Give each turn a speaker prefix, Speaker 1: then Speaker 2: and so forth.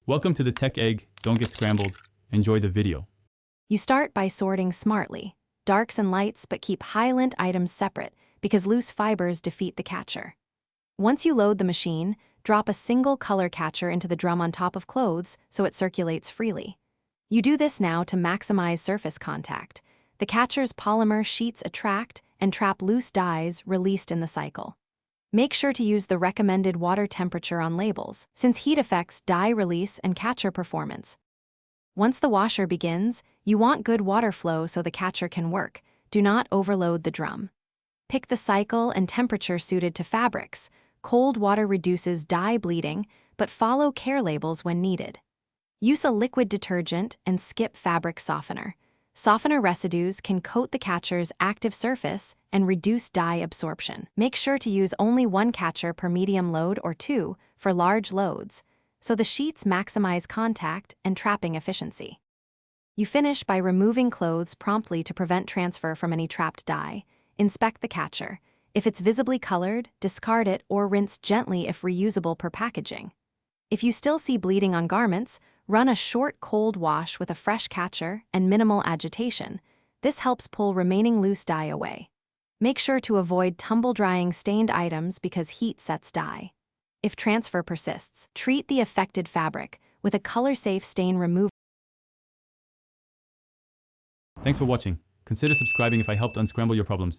Speaker 1: Welcome to the Tech Egg. Don't get scrambled. Enjoy the video.
Speaker 2: You start by sorting smartly, darks and lights, but keep high-lint items separate because loose fibers defeat the catcher. Once you load the machine, drop a single color catcher into the drum on top of clothes so it circulates freely. You do this now to maximize surface contact. The catcher's polymer sheets attract and trap loose dyes released in the cycle. Make sure to use the recommended water temperature on labels, since heat affects dye release and catcher performance. Once the washer begins, you want good water flow so the catcher can work. Do not overload the drum. Pick the cycle and temperature suited to fabrics. Cold water reduces dye bleeding, but follow care labels when needed. Use a liquid detergent and skip fabric softener. Softener residues can coat the catcher's active surface and reduce dye absorption. Make sure to use only one catcher per medium load or two for large loads, so the sheets maximize contact and trapping efficiency. You finish by removing clothes promptly to prevent transfer from any trapped dye. Inspect the catcher. If it's visibly colored, discard it or rinse gently if reusable per packaging. If you still see bleeding on garments, run a short cold wash with a fresh catcher and minimal agitation. This helps pull remaining loose dye away. Make sure to avoid tumble-drying stained items because heat sets dye. If transfer persists, treat the affected fabric with a color-safe stain remover.
Speaker 1: Thanks for watching. Consider subscribing if I helped unscramble your problems.